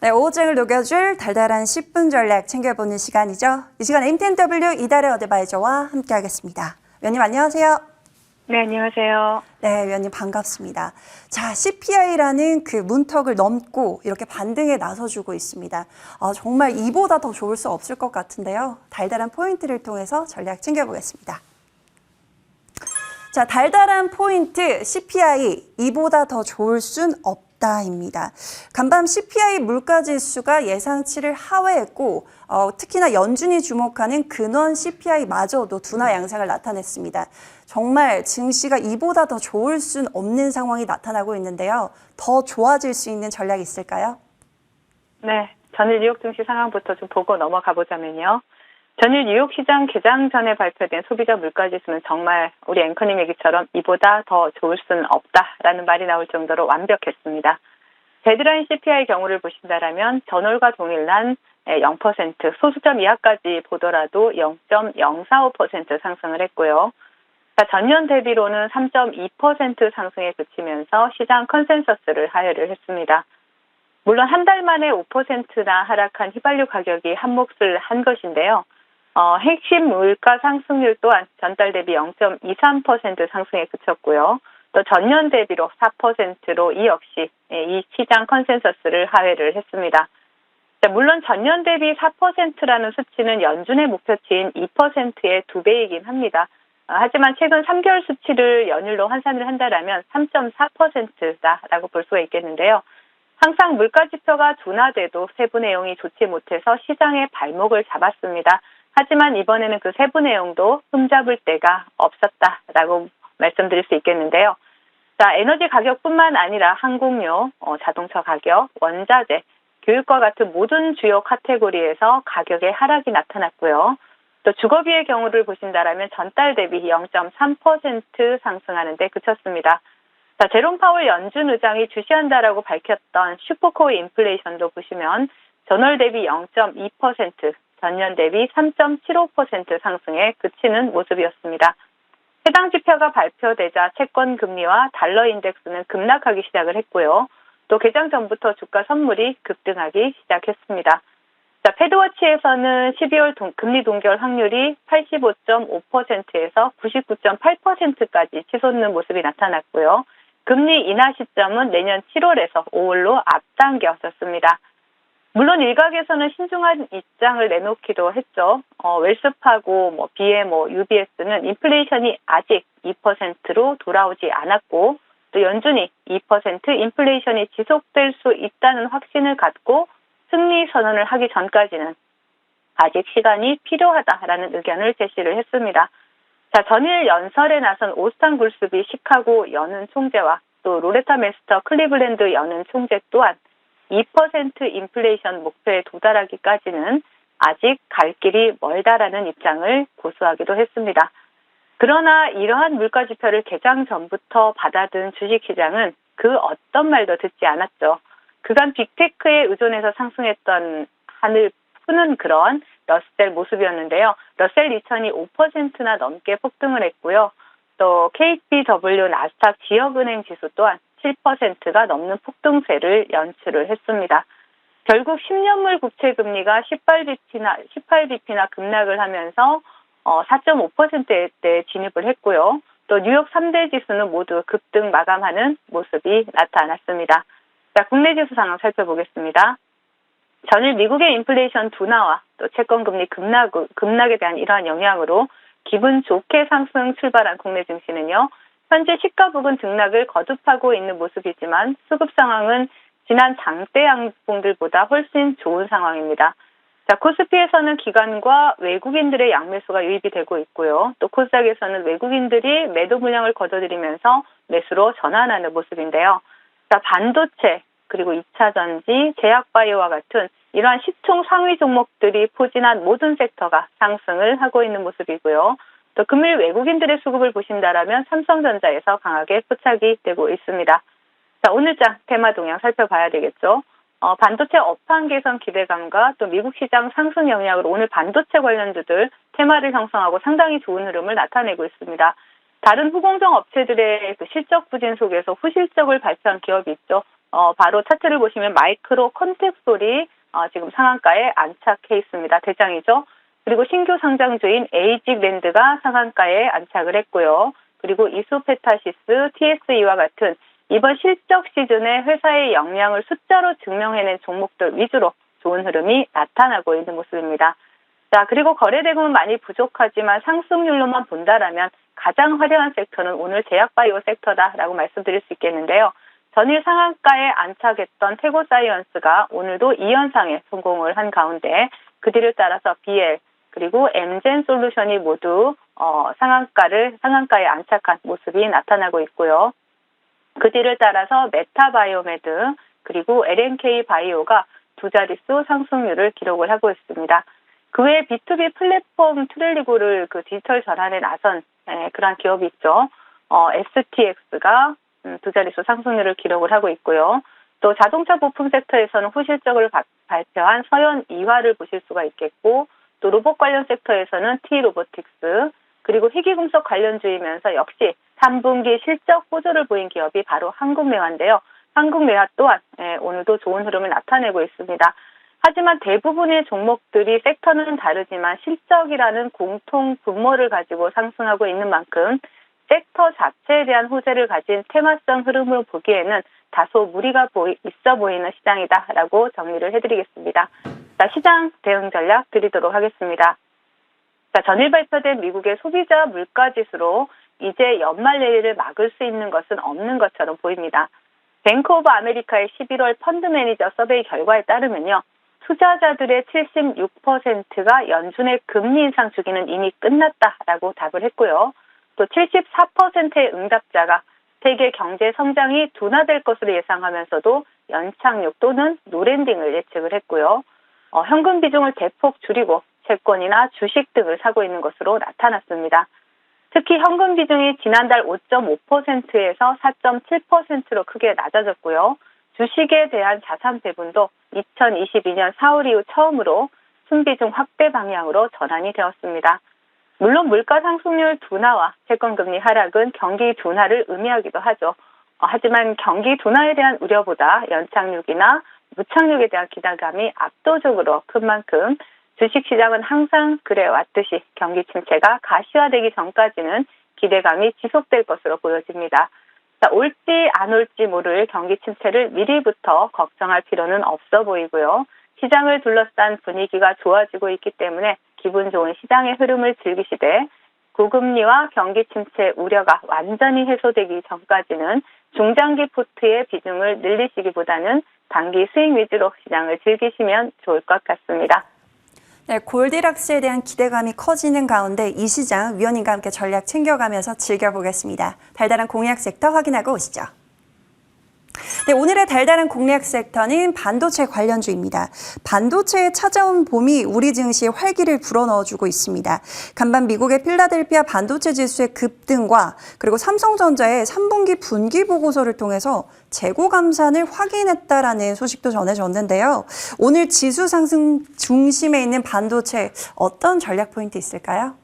네, 오후증을 녹여줄 달달한 10분 전략 챙겨보는 시간이죠. 이 시간 MTNW 이달의 어드바이저와 함께하겠습니다. 위원님 안녕하세요. 네, 안녕하세요. 네, 위원님 반갑습니다. 자, CPI라는 그 문턱을 넘고 이렇게 반등에 나서주고 있습니다. 정말 이보다 더 좋을 수 없을 것 같은데요. 달달한 포인트를 통해서 전략 챙겨보겠습니다. 자, 달달한 포인트 CPI 이보다 더 좋을 순 없다입니다. 간밤 CPI 물가지수가 예상치를 하회했고 특히나 연준이 주목하는 근원 CPI마저도 둔화 양상을 나타냈습니다. 정말 증시가 이보다 더 좋을 순 없는 상황이 나타나고 있는데요. 더 좋아질 수 있는 전략이 있을까요? 네, 전일 뉴욕 증시 상황부터 좀 보고 넘어가 보자면요. 전일 뉴욕 시장 개장 전에 발표된 소비자 물가지수는 정말 우리 앵커님 얘기처럼 이보다 더 좋을 수는 없다라는 말이 나올 정도로 완벽했습니다. 데드라인 CPI 경우를 보신다면 전월과 동일난 0%, 소수점 이하까지 보더라도 0.045% 상승을 했고요. 전년 대비로는 3.2% 상승에 그치면서 시장 컨센서스를 하회를 했습니다. 물론 한 달 만에 5%나 하락한 휘발유 가격이 한몫을 한 것인데요. 핵심 물가 상승률 또한 전달 대비 0.23% 상승에 그쳤고요. 또 전년 대비로 4%로 이 역시 이 시장 컨센서스를 하회를 했습니다. 물론 전년 대비 4%라는 수치는 연준의 목표치인 2%의 2배이긴 합니다. 하지만 최근 3개월 수치를 연율로 환산을 한다면 3.4%다라고 볼 수가 있겠는데요. 항상 물가 지표가 둔화돼도 세부 내용이 좋지 못해서 시장의 발목을 잡았습니다. 하지만 이번에는 그 세부 내용도 흠잡을 데가 없었다라고 말씀드릴 수 있겠는데요. 자, 에너지 가격뿐만 아니라 항공료, 자동차 가격, 원자재, 교육과 같은 모든 주요 카테고리에서 가격의 하락이 나타났고요. 또 주거비의 경우를 보신다면 전달 대비 0.3% 상승하는 데 그쳤습니다. 자, 제롬 파월 연준 의장이 주시한다라고 밝혔던 슈퍼코어 인플레이션도 보시면 전월 대비 0.2%, 전년 대비 3.75% 상승에 그치는 모습이었습니다. 해당 지표가 발표되자 채권 금리와 달러 인덱스는 급락하기 시작을 했고요. 또 개장 전부터 주가 선물이 급등하기 시작했습니다. 자, 패드워치에서는 12월 금리 동결 확률이 85.5%에서 99.8%까지 치솟는 모습이 나타났고요. 금리 인하 시점은 내년 7월에서 5월로 앞당겨졌습니다. 물론 일각에서는 신중한 입장을 내놓기도 했죠. 웰스파고 BMO, UBS는 인플레이션이 아직 2%로 돌아오지 않았고 또 연준이 2% 인플레이션이 지속될 수 있다는 확신을 갖고 승리 선언을 하기 전까지는 아직 시간이 필요하다라는 의견을 제시를 했습니다. 자, 전일 연설에 나선 오스탄 굴스비 시카고 연은 총재와 또 로레타 메스터 클리블랜드 연은 총재 또한 2% 인플레이션 목표에 도달하기까지는 아직 갈 길이 멀다라는 입장을 고수하기도 했습니다. 그러나 이러한 물가 지표를 개장 전부터 받아든 주식시장은 그 어떤 말도 듣지 않았죠. 그간 빅테크에 의존해서 상승했던 한을 푸는 그런 러셀 모습이었는데요. 러셀 2000이 5%나 넘게 폭등을 했고요. 또 KBW 나스닥 지역은행 지수 또한 7%가 넘는 폭등세를 연출을 했습니다. 결국 10년물 국채 금리가 18bp나 급락을 하면서 4.5%대 진입을 했고요. 또 뉴욕 3대 지수는 모두 급등 마감하는 모습이 나타났습니다. 자, 국내 지수 상황 살펴보겠습니다. 전일 미국의 인플레이션 둔화와 또 채권 금리 급락에 대한 이러한 영향으로 기분 좋게 상승 출발한 국내 증시는요. 현재 시가 부근 등락을 거듭하고 있는 모습이지만 수급 상황은 지난 장대 양봉들보다 훨씬 좋은 상황입니다. 자, 코스피에서는 기관과 외국인들의 양매수가 유입이 되고 있고요. 또 코스닥에서는 외국인들이 매도 물량을 거둬들이면서 매수로 전환하는 모습인데요. 자, 반도체, 그리고 2차 전지, 제약바이오와 같은 이러한 시총 상위 종목들이 포진한 모든 섹터가 상승을 하고 있는 모습이고요. 또 금일 외국인들의 수급을 보신다면 삼성전자에서 강하게 포착이 되고 있습니다. 자, 오늘장 테마 동향 살펴봐야 되겠죠. 반도체 업황 개선 기대감과 또 미국 시장 상승 영향으로 오늘 반도체 관련주들 테마를 형성하고 상당히 좋은 흐름을 나타내고 있습니다. 다른 후공정 업체들의 그 실적 부진 속에서 후실적을 발표한 기업이 있죠. 바로 차트를 보시면 마이크로 컨택솔이 지금 상한가에 안착해 있습니다. 대장이죠. 그리고 신규 상장주인 에이직랜드가 상한가에 안착을 했고요. 그리고 이소페타시스, TSE와 같은 이번 실적 시즌에 회사의 역량을 숫자로 증명해낸 종목들 위주로 좋은 흐름이 나타나고 있는 모습입니다. 자, 그리고 거래대금은 많이 부족하지만 상승률로만 본다라면 가장 화려한 섹터는 오늘 제약바이오 섹터다라고 말씀드릴 수 있겠는데요. 전일 상한가에 안착했던 태고사이언스가 오늘도 2연상에 성공을 한 가운데 그 뒤를 따라서 BL 그리고 엠젠솔루션이 모두 상한가에 안착한 모습이 나타나고 있고요. 그 뒤를 따라서 메타바이오메드 그리고 LNK바이오가 두 자릿수 상승률을 기록을 하고 있습니다. 그 외에 B2B 플랫폼 트렐리고를 그 디지털 전환에 나선 그러한 기업이 있죠. STX가 두 자릿수 상승률을 기록을 하고 있고요. 또 자동차 부품 섹터에서는 후실적을 발표한 서현 이화를 보실 수가 있겠고 또 로봇 관련 섹터에서는 T로보틱스 그리고 희귀금속 관련주이면서 역시 3분기 실적 호조를 보인 기업이 바로 한국매화인데요. 한국매화 또한 오늘도 좋은 흐름을 나타내고 있습니다. 하지만 대부분의 종목들이 섹터는 다르지만 실적이라는 공통 분모를 가지고 상승하고 있는 만큼 섹터 자체에 대한 호재를 가진 테마성 흐름을 보기에는 다소 무리가 있어 보이는 시장이다라고 정리를 해드리겠습니다. 자, 시장 대응 전략 드리도록 하겠습니다. 자, 전일 발표된 미국의 소비자 물가지수로 이제 연말 내리를 막을 수 있는 것은 없는 것처럼 보입니다. 뱅크 오브 아메리카의 11월 펀드 매니저 서베이 결과에 따르면요. 투자자들의 76%가 연준의 금리 인상 주기는 이미 끝났다라고 답을 했고요. 또 74%의 응답자가 세계 경제 성장이 둔화될 것으로 예상하면서도 연착륙 또는 노랜딩을 예측을 했고요. 현금 비중을 대폭 줄이고 채권이나 주식 등을 사고 있는 것으로 나타났습니다. 특히 현금 비중이 지난달 5.5%에서 4.7%로 크게 낮아졌고요. 주식에 대한 자산 배분도 2022년 4월 이후 처음으로 순비중 확대 방향으로 전환이 되었습니다. 물론 물가 상승률 둔화와 채권금리 하락은 경기 둔화를 의미하기도 하죠. 하지만 경기 둔화에 대한 우려보다 연착륙이나 무착륙에 대한 기대감이 압도적으로 큰 만큼 주식시장은 항상 그래왔듯이 경기 침체가 가시화되기 전까지는 기대감이 지속될 것으로 보여집니다. 자, 올지 안 올지 모를 경기 침체를 미리부터 걱정할 필요는 없어 보이고요. 시장을 둘러싼 분위기가 좋아지고 있기 때문에 기분 좋은 시장의 흐름을 즐기시되 고금리와 경기 침체 우려가 완전히 해소되기 전까지는 중장기 포트의 비중을 늘리시기보다는 단기 수익 위주로 시장을 즐기시면 좋을 것 같습니다. 네, 골디락스에 대한 기대감이 커지는 가운데 이 시장 위원님과 함께 전략 챙겨가면서 즐겨보겠습니다. 달달한 공약 섹터 확인하고 오시죠. 네, 오늘의 달달한 공략 섹터는 반도체 관련주입니다. 반도체에 찾아온 봄이 우리 증시에 활기를 불어넣어주고 있습니다. 간밤 미국의 필라델피아 반도체 지수의 급등과 그리고 삼성전자의 3분기 분기 보고서를 통해서 재고 감산을 확인했다라는 소식도 전해졌는데요. 오늘 지수 상승 중심에 있는 반도체 어떤 전략 포인트 있을까요?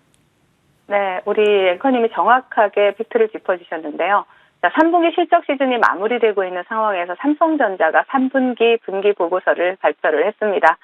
네, 우리 앵커님이 정확하게 팩트를 짚어주셨는데요. 자, 3분기 실적 시즌이 마무리되고 있는 상황에서 삼성전자가 3분기 분기 보고서를 발표를 했습니다.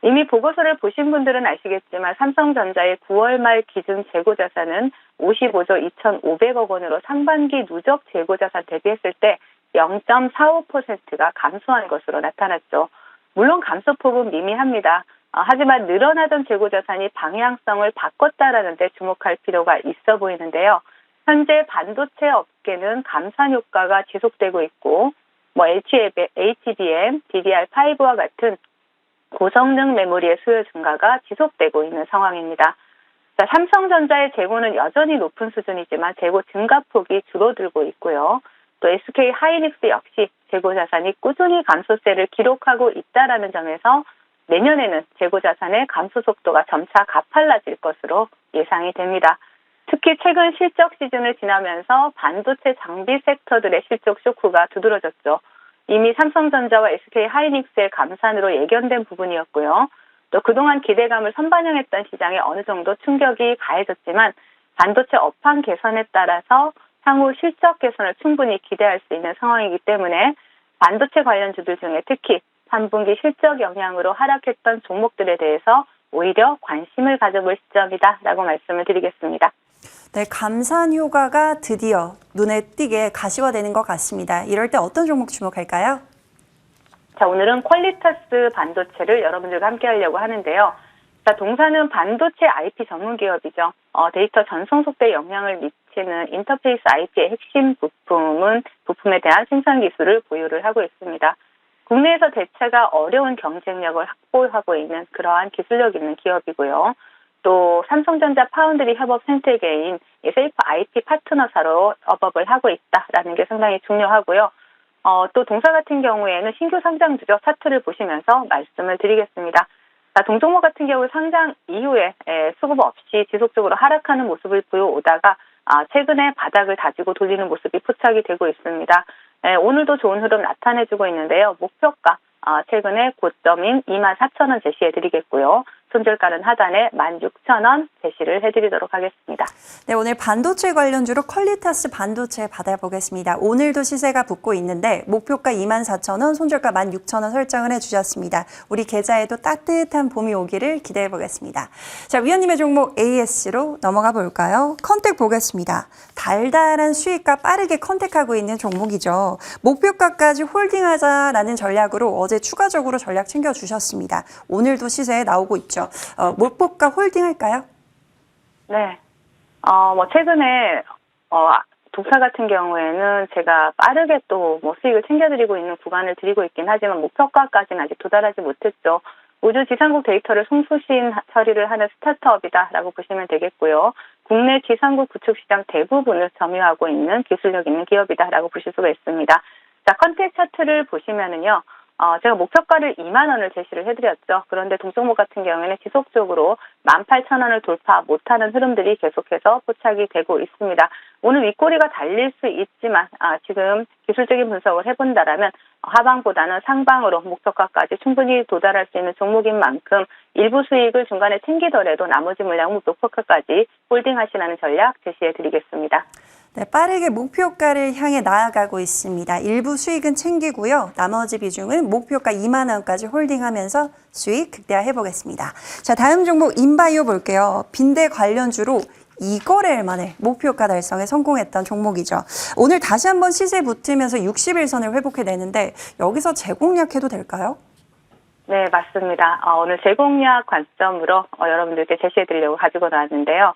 이미 보고서를 보신 분들은 아시겠지만 삼성전자의 9월 말 기준 재고자산은 55조 2,500억 원으로 상반기 누적 재고자산 대비했을 때 0.45%가 감소한 것으로 나타났죠. 물론 감소폭은 미미합니다. 하지만 늘어나던 재고자산이 방향성을 바꿨다라는 데 주목할 필요가 있어 보이는데요. 현재 반도체 업계는 감산 효과가 지속되고 있고 HBM, DDR5와 같은 고성능 메모리의 수요 증가가 지속되고 있는 상황입니다. 자, 삼성전자의 재고는 여전히 높은 수준이지만 재고 증가폭이 줄어들고 있고요. 또 SK 하이닉스 역시 재고 자산이 꾸준히 감소세를 기록하고 있다라는 점에서 내년에는 재고 자산의 감소 속도가 점차 가팔라질 것으로 예상이 됩니다. 특히 최근 실적 시즌을 지나면서 반도체 장비 섹터들의 실적 쇼크가 두드러졌죠. 이미 삼성전자와 SK 하이닉스의 감산으로 예견된 부분이었고요. 또 그동안 기대감을 선반영했던 시장에 어느 정도 충격이 가해졌지만 반도체 업황 개선에 따라서 향후 실적 개선을 충분히 기대할 수 있는 상황이기 때문에 반도체 관련주들 중에 특히 3분기 실적 영향으로 하락했던 종목들에 대해서 오히려 관심을 가져볼 시점이다라고 말씀을 드리겠습니다. 네, 감산 효과가 드디어 눈에 띄게 가시화되는 것 같습니다. 이럴 때 어떤 종목 주목할까요? 자, 오늘은 퀄리타스 반도체를 여러분들과 함께 하려고 하는데요. 자, 동사는 반도체 IP 전문 기업이죠. 데이터 전송 속도에 영향을 미치는 인터페이스 IP의 핵심 부품에 대한 생산 기술을 보유를 하고 있습니다. 국내에서 대체가 어려운 경쟁력을 확보하고 있는 그러한 기술력 있는 기업이고요. 또 삼성전자 파운드리 협업 생태계인 세이프 IP 파트너사로 협업을 하고 있다라는 게 상당히 중요하고요. 또 동사 같은 경우에는 신규 상장주죠. 차트를 보시면서 말씀을 드리겠습니다. 자, 동종목 같은 경우 상장 이후에 수급 없이 지속적으로 하락하는 모습을 보여오다가 최근에 바닥을 다지고 돌리는 모습이 포착이 되고 있습니다. 오늘도 좋은 흐름 나타내주고 있는데요. 목표가 최근에 고점인 24,000원 제시해드리겠고요. 손절가는 하단에 16,000원 제시를 해드리도록 하겠습니다. 네, 오늘 반도체 관련주로 퀄리타스 반도체 받아보겠습니다. 오늘도 시세가 붙고 있는데 목표가 24,000원, 손절가 16,000원 설정을 해주셨습니다. 우리 계좌에도 따뜻한 봄이 오기를 기대해보겠습니다. 자, 위원님의 종목 AS로 넘어가 볼까요? 컨택 보겠습니다. 달달한 수익과 빠르게 컨택하고 있는 종목이죠. 목표가까지 홀딩하자라는 전략으로 어제 추가적으로 전략 챙겨주셨습니다. 오늘도 시세에 나오고 있죠. 목표가 홀딩할까요? 네. 최근에, 독사 같은 경우에는 제가 빠르게 또 수익을 챙겨드리고 있는 구간을 드리고 있긴 하지만 목표가까지는 아직 도달하지 못했죠. 우주 지상국 데이터를 송수신 처리를 하는 스타트업이다라고 보시면 되겠고요. 국내 지상국 구축 시장 대부분을 점유하고 있는 기술력 있는 기업이다라고 보실 수가 있습니다. 자, 컨택 차트를 보시면은요. 제가 목표가를 2만 원을 제시를 해드렸죠. 그런데 동종목 같은 경우에는 지속적으로 18,000원을 돌파 못하는 흐름들이 계속해서 포착이 되고 있습니다. 오늘 윗꼬리가 달릴 수 있지만 지금 기술적인 분석을 해본다라면 하방보다는 상방으로 목표가까지 충분히 도달할 수 있는 종목인 만큼 일부 수익을 중간에 챙기더라도 나머지 물량 목표가까지 홀딩하시라는 전략 제시해드리겠습니다. 네, 빠르게 목표가를 향해 나아가고 있습니다. 일부 수익은 챙기고요. 나머지 비중은 목표가 2만 원까지 홀딩하면서 수익 극대화해 보겠습니다. 자, 다음 종목 인바이오 볼게요. 빈대 관련주로 2거래일 만에 목표가 달성에 성공했던 종목이죠. 오늘 다시 한번 시세 붙으면서 60일선을 회복해내는데 여기서 재공략해도 될까요? 네, 맞습니다. 오늘 재공략 관점으로 여러분들께 제시해드리려고 가지고 나왔는데요.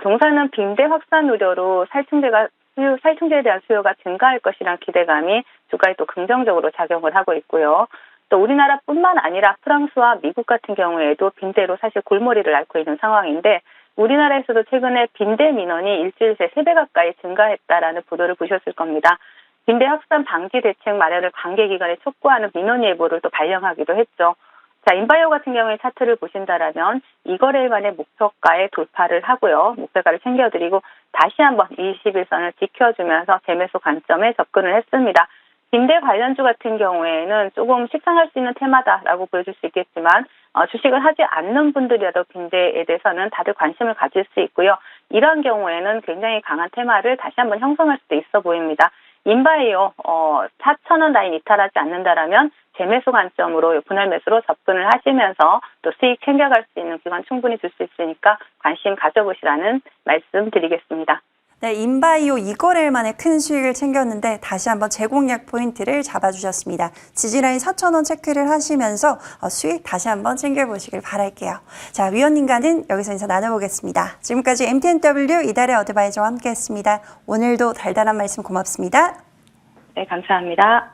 동사는 빈대 확산 우려로 살충제에 대한 수요가 증가할 것이라는 기대감이 주가에 또 긍정적으로 작용을 하고 있고요. 또 우리나라뿐만 아니라 프랑스와 미국 같은 경우에도 빈대로 사실 골머리를 앓고 있는 상황인데 우리나라에서도 최근에 빈대 민원이 일주일 새 3배 가까이 증가했다라는 보도를 보셨을 겁니다. 빈대 확산 방지 대책 마련을 관계기관에 촉구하는 민원 예보를 또 발령하기도 했죠. 자, 인바이오 같은 경우에 차트를 보신다라면 2거래일 만에 목표가에 돌파를 하고요. 목표가를 챙겨드리고 다시 한번 21선을 지켜주면서 재매수 관점에 접근을 했습니다. 빈대 관련주 같은 경우에는 조금 식상할 수 있는 테마다라고 보여줄 수 있겠지만 주식을 하지 않는 분들이라도 빈대에 대해서는 다들 관심을 가질 수 있고요. 이런 경우에는 굉장히 강한 테마를 다시 한번 형성할 수도 있어 보입니다. 인바이오 4,000원 라인 이탈하지 않는다라면 재매수 관점으로 분할 매수로 접근을 하시면서 또 수익 챙겨갈 수 있는 기간 충분히 줄 수 있으니까 관심 가져보시라는 말씀 드리겠습니다. 네, 인바이오 2거래일 만에 큰 수익을 챙겼는데 다시 한번 재공략 포인트를 잡아주셨습니다. 지지라인 4,000원 체크를 하시면서 수익 다시 한번 챙겨보시길 바랄게요. 자, 위원님과는 여기서 인사 나눠보겠습니다. 지금까지 MTNW 이달의 어드바이저와 함께했습니다. 오늘도 달달한 말씀 고맙습니다. 네, 감사합니다.